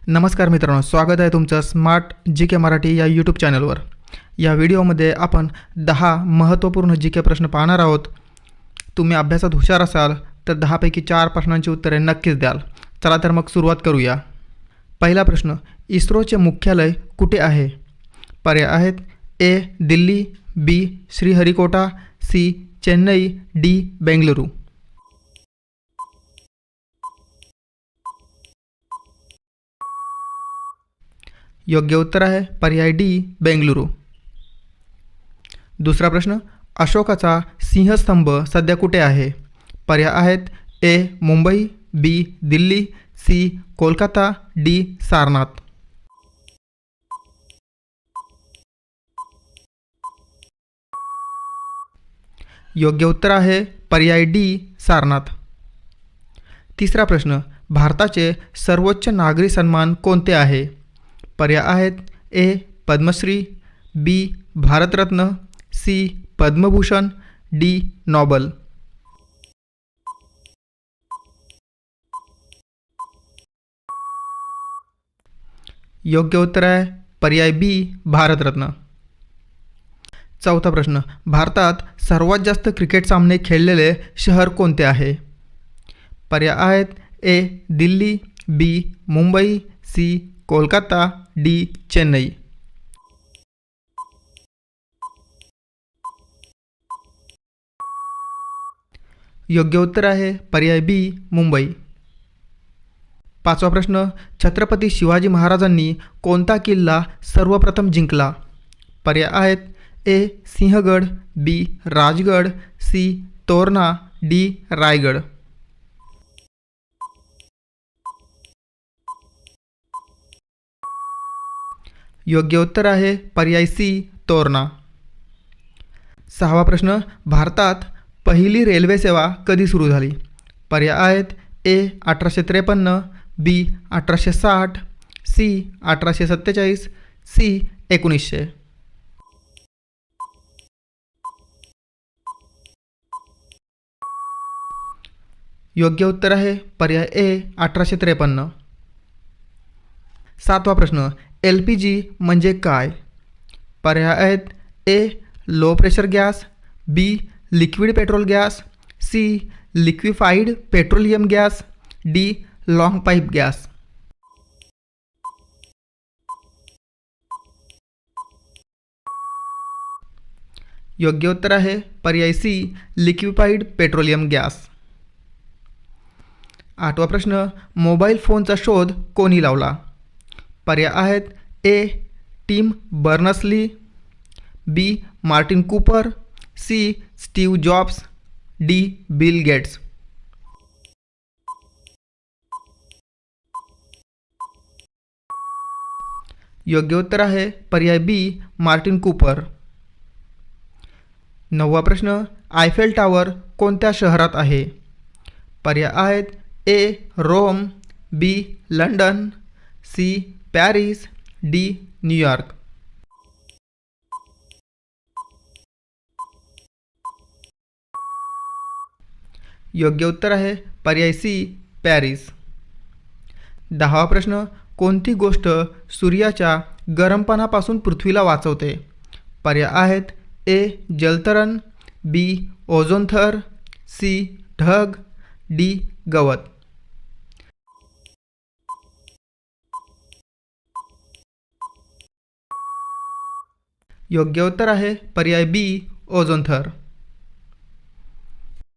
नमस्कार मित्रांनो, स्वागत आहे तुमचं स्मार्ट जी के मराठी या यूट्यूब चॅनलवर। या व्हिडिओमध्ये आपण 10 महत्त्वपूर्ण जी के प्रश्न पाहणार आहोत। तुम्ही अभ्यासात हुशार असाल तर 10 पैकी 4 प्रश्नांची उत्तरे नक्कीच द्याल। चला तर मग सुरुवात करूया। पहिला प्रश्न, इस्रोचे मुख्यालय कुठे आहे? पर्याय आहेत ए दिल्ली, बी श्रीहरिकोटा, सी चेन्नई, डी बेंगलुरू। योग्य उत्तर आहे पर्याय डी बेंगलुरू। दुसरा प्रश्न, अशोकाचा सिंहस्तंभ सध्या कुठे आहे? पर्याय आहेत ए मुंबई, बी दिल्ली, सी कोलकाता, डी सारनाथ। योग्य उत्तर आहे पर्याय डी सारनाथ। तिसरा प्रश्न, भारताचे सर्वोच्च नागरी सन्मान कोणते आहे? पर्याय आहेत A Padma Shri, B Bharat Ratna, C Padma Bhushan, D Nobel. योग्य उत्तर आहे पर्याय बी भारतरत्न। चौथा प्रश्न, भारतात सर्वात जास्त क्रिकेट सामने खेळलेले शहर कोणते आहे? पर्याय आहेत ए दिल्ली, बी मुंबई, सी कोलकाता, डी चेन्नई। योग्य उत्तर आहे पर्याय बी मुंबई। पाचवा प्रश्न, छत्रपती शिवाजी महाराजांनी कोणता किल्ला सर्वप्रथम जिंकला? पर्याय आहेत ए सिंहगड, बी राजगड, सी तोरणा, डी रायगड। योग्य उत्तर आहे पर्याय सी तोरणा। सहावा प्रश्न, भारतात पहिली रेल्वे सेवा कधी सुरू झाली? पर्याय आहेत ए 1853, बी 1860, सी 1847, सी 1900। योग्य उत्तर आहे पर्याय ए 1853। सातवा प्रश्न, LPG म्हणजे काय? पर्याय आहेत A low pressure gas, B liquid petrol gas, C liquefied petroleum gas, D long pipe gas. योग्य उत्तर आहे पर्याय सी लिक्विफाईड पेट्रोलियम गॅस। आठवा प्रश्न, मोबाईल फोनचा शोध कोणी लावला? पर्याय आहेत A Tim Berners Lee, B Martin Cooper, C Steve Jobs, D Bill Gates. योग्य उत्तर आहे पर्याय बी मार्टिन कूपर। नववा प्रश्न, आयफेल टॉवर कोणत्या शहरात आहे? पर्याय आहेत A Rome, B London, C Paris, D New York. योग्य उत्तर आहे पर्याय सी पॅरिस। दहावा प्रश्न, कोणती गोष्ट सूर्याच्या गरमपणापासून पृथ्वीला वाचवते? पर्याय आहेत ए जलतरण, बी ओझोन थर, सी ढग, डी गवत। योग्य उत्तर आहे पर्याय बी ओझोन थर।